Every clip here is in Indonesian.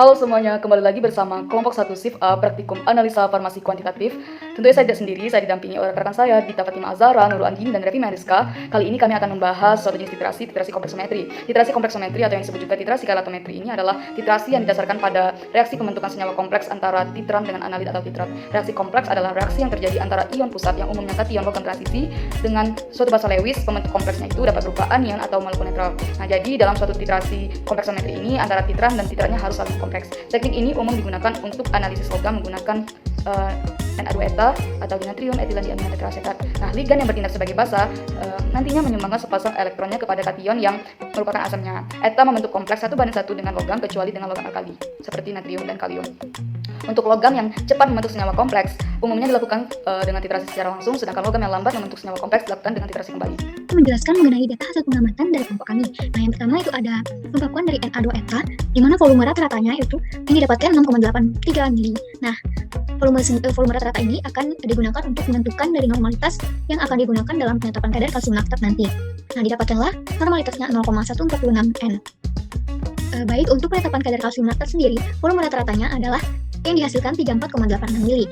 Halo semuanya, kembali lagi bersama kelompok 1 SIF A Praktikum Analisa Farmasi Kuantitatif. Tentunya saya tidak sendiri, saya didampingi oleh rekan saya Dita Fatima Azara, Nurul Andin, dan Revi Mariska. Kali ini kami akan membahas suatu jenis titrasi kompleksometri. Titrasi kompleksometri atau yang disebut juga titrasi kalatometri ini adalah titrasi yang didasarkan pada reaksi pembentukan senyawa kompleks antara titran dengan analit atau titrat. Reaksi kompleks adalah reaksi yang terjadi antara ion pusat yang umumnya kation logam transisi dengan suatu basa Lewis. Pembentuk kompleksnya itu dapat berupa anion atau molekul netral. Nah, jadi dalam suatu titrasi kompleksometri ini antara titran dan titratnya harus saling kompleks. Teknik ini umum digunakan untuk analisis logam menggunakan Na2-eta atau dinatrium etilen diamina tetraasetat. Nah, ligan yang bertindak sebagai basa nantinya menyumbangkan sepasang elektronnya kepada kation yang merupakan asamnya. Eta membentuk kompleks 1:1 dengan logam kecuali dengan logam alkali seperti natrium dan kalium. Untuk logam yang cepat membentuk senyawa kompleks umumnya dilakukan dengan titrasi secara langsung, sedangkan logam yang lambat membentuk senyawa kompleks dilakukan dengan titrasi kembali. Menjelaskan mengenai data hasil pengamatan dari kelompok kami. Nah, yang pertama itu ada pembakuan dari Na2-eta, di mana volume rata-ratanya itu yang didapatkan 6,83 mili. Nah, volume rata-rata ini akan digunakan untuk menentukan dari normalitas yang akan digunakan dalam penetapan kadar kalsium laktat nanti. Nah, didapatkanlah normalitasnya 0,146 N. Baik, untuk penetapan kadar kalsium laktat sendiri, volume rata-ratanya adalah yang dihasilkan 34,86 mili,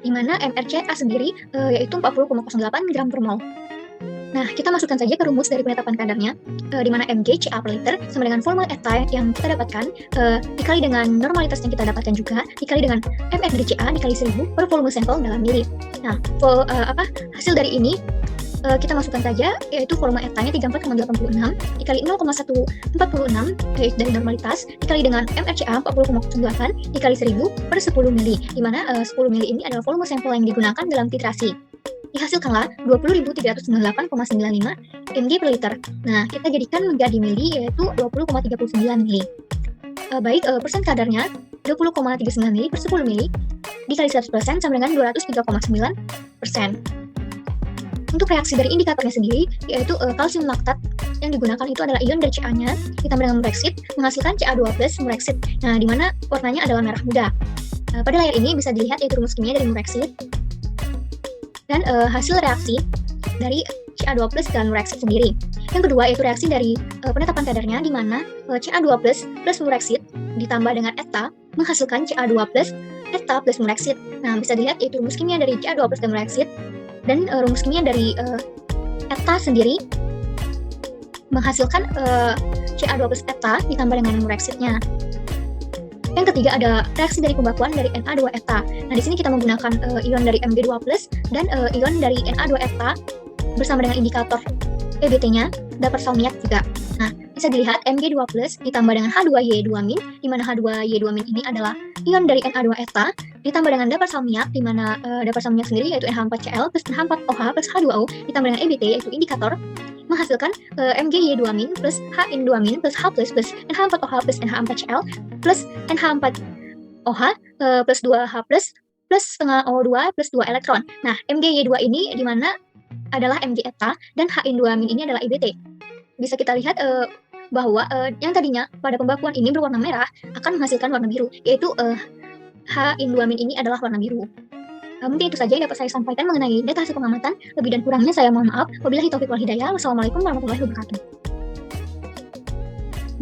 di mana MrCA sendiri yaitu 40,08 gram per mol. Nah, kita masukkan saja ke rumus dari penetapan kadarnya, di mana Mg Ca per liter sama dengan volume eta yang kita dapatkan, dikali dengan normalitas yang kita dapatkan juga, dikali dengan Mr dari Ca dikali 1000 per volume sampel dalam mili. Nah, hasil dari ini kita masukkan saja, yaitu volume etanya 34,86 dikali 0,146 yaitu dari normalitas, dikali dengan MrCA 40,08 dikali 1000 per 10 mili, di mana 10 mili ini adalah volume sampel yang digunakan dalam titrasi. Dihasilkanlah 20.398,95 mg per liter. Nah, kita jadikan menjadi mili, yaitu 20,39 mili. Baik, persen kadarnya 20,39 mili per 10 mili dikali 100% sama dengan 203,9%. Untuk reaksi dari indikatornya sendiri, yaitu kalsium laktat yang digunakan itu adalah ion dari Ca-nya ditambah dengan mureksit menghasilkan Ca2+ mureksit. Nah, di mana warnanya adalah merah muda. Pada layar ini bisa dilihat yaitu rumus kimia dari mureksit dan hasil reaksi dari Ca2+ dan mureksit sendiri. Yang kedua yaitu reaksi dari penetapan kadarnya, di mana Ca2+ plus mureksit ditambah dengan eta menghasilkan Ca2+ eta plus mureksit. Nah, bisa dilihat yaitu rumus kimia dari Ca2+ dan mureksit dan rumus kimia dari eta sendiri menghasilkan Ca2+ eta ditambah dengan mureksitnya. Yang ketiga ada reaksi dari pembakuan dari Na2-eta. Nah, di sini kita menggunakan ion dari Mg2+ dan ion dari Na2-eta bersama dengan indikator EBT-nya dapat salmiak juga. Nah, bisa dilihat Mg2+ ditambah dengan H2Y2-, di mana H2Y2- ini adalah ion dari Na2-eta ditambah dengan dapat salmiak, di mana dapat salmiak sendiri yaitu NH4Cl plus NH4OH plus H2O ditambah dengan EBT yaitu indikator menghasilkan MgY2- plus HN2- plus H plus NH4OH plus NH4Cl plus NH4OH plus 2H plus setengah O2 plus 2 elektron. Nah, MgY2 ini di mana adalah Mg eta dan HN2- ini adalah EBT. Bisa kita lihat bahwa yang tadinya pada pembakuan ini berwarna merah akan menghasilkan warna biru, yaitu HN2- ini adalah warna biru. Mungkin itu saja yang dapat saya sampaikan mengenai data hasil pengamatan. Lebih dan kurangnya saya mohon maaf. Wabillahi taufiq wal hidayah. Wassalamualaikum warahmatullahi wabarakatuh.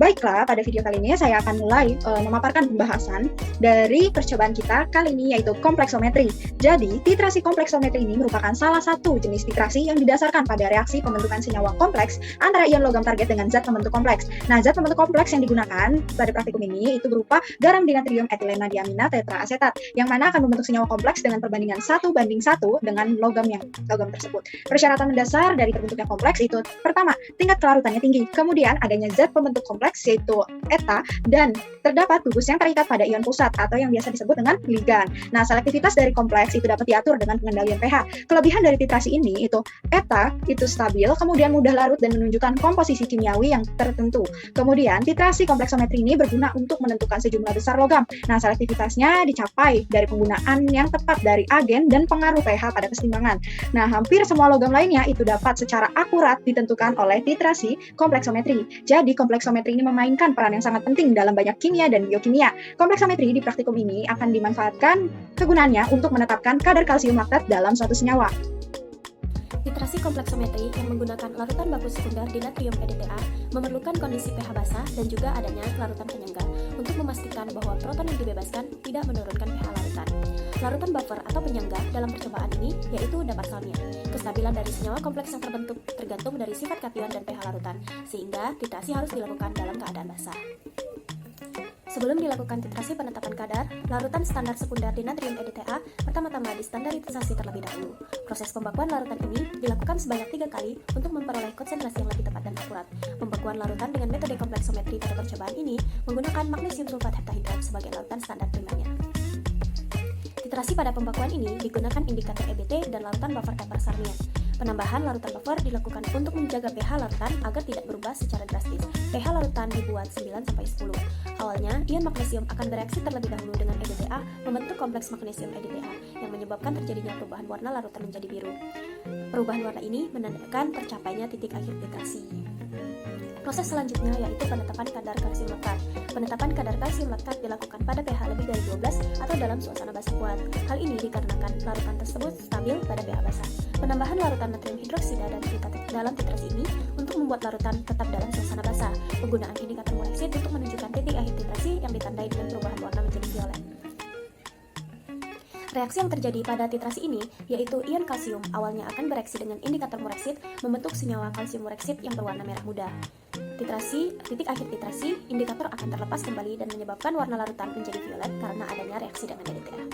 Baiklah, pada video kali ini saya akan mulai memaparkan pembahasan dari percobaan kita kali ini, yaitu kompleksometri. Jadi, titrasi kompleksometri ini merupakan salah satu jenis titrasi yang didasarkan pada reaksi pembentukan senyawa kompleks antara ion logam target dengan zat pembentuk kompleks. Nah, zat pembentuk kompleks yang digunakan pada praktikum ini itu berupa garam dinatrium etilena diamina tetraasetat, yang mana akan membentuk senyawa kompleks dengan perbandingan 1:1 dengan logam tersebut. Persyaratan mendasar dari terbentuknya kompleks itu pertama, tingkat kelarutannya tinggi, kemudian adanya zat pembentuk kompleks yaitu eta, dan terdapat gugus yang terikat pada ion pusat atau yang biasa disebut dengan ligan. Nah, selektivitas dari kompleks itu dapat diatur dengan pengendalian pH. Kelebihan dari titrasi ini itu eta itu stabil, kemudian mudah larut dan menunjukkan komposisi kimiawi yang tertentu. Kemudian titrasi kompleksometri ini berguna untuk menentukan sejumlah besar logam. Nah, selektivitasnya dicapai dari penggunaan yang tepat dari agen dan pengaruh pH pada keseimbangan. Nah, hampir semua logam lainnya itu dapat secara akurat ditentukan oleh titrasi kompleksometri. Jadi, kompleksometri ini memainkan peran yang sangat penting dalam banyak kimia dan biokimia. Kompleksometri di praktikum ini akan dimanfaatkan kegunaannya untuk menetapkan kadar kalsium laktat dalam suatu senyawa. Titrasi kompleksometri yang menggunakan larutan baku sekunder di natrium EDTA memerlukan kondisi pH basah dan juga adanya larutan penyangga untuk memastikan bahwa proton yang dibebaskan tidak menurunkan pH larutan. Larutan buffer atau penyangga dalam percobaan ini yaitu udah pasalnya. Kestabilan dari senyawa kompleks yang terbentuk tergantung dari sifat kation dan pH larutan, sehingga titrasi harus dilakukan dalam keadaan basah. Sebelum dilakukan titrasi penetapan kadar, larutan standar sekunder di natrium EDTA pertama-tama distandarisasi terlebih dahulu. Proses pembakuan larutan ini dilakukan sebanyak 3 kali untuk memperoleh konsentrasi yang lebih tepat dan akurat. Pembakuan larutan dengan metode kompleksometri pada percobaan ini menggunakan magnesium sulfat heptahidrat sebagai larutan standar primernya. Titrasi pada pembakuan ini digunakan indikator EBT dan larutan buffer Epper-Sarmian. Penambahan larutan buffer dilakukan untuk menjaga pH larutan agar tidak berubah secara drastis. pH larutan dibuat 9-10. Awalnya, ion magnesium akan bereaksi terlebih dahulu dengan EDTA membentuk kompleks magnesium EDTA yang menyebabkan terjadinya perubahan warna larutan menjadi biru. Perubahan warna ini menandakan tercapainya titik akhir titrasi. Proses selanjutnya yaitu penetapan kadar kalsium laktat. Penetapan kadar kalsium laktat dilakukan pada pH lebih dari 12 atau dalam suasana basah kuat. Hal ini dikarenakan larutan tersebut stabil pada pH basah. Penambahan larutan natrium hidroksida dalam titrasi ini untuk membuat larutan tetap dalam suasana basah. Penggunaan indikator Morexit untuk menunjukkan titik akhir titrasi yang ditandai dengan perubahan warna menjadi violet. Reaksi yang terjadi pada titrasi ini yaitu ion kalsium awalnya akan bereaksi dengan indikator Morexit membentuk senyawa kalsium Morexit yang berwarna merah muda. Titik akhir titrasi, indikator akan terlepas kembali dan menyebabkan warna larutan menjadi violet karena adanya reaksi dengan EDTA.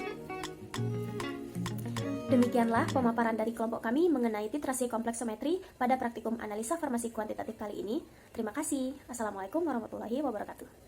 Demikianlah pemaparan dari kelompok kami mengenai titrasi kompleksometri pada praktikum analisa farmasi kuantitatif kali ini. Terima kasih. Assalamualaikum warahmatullahi wabarakatuh.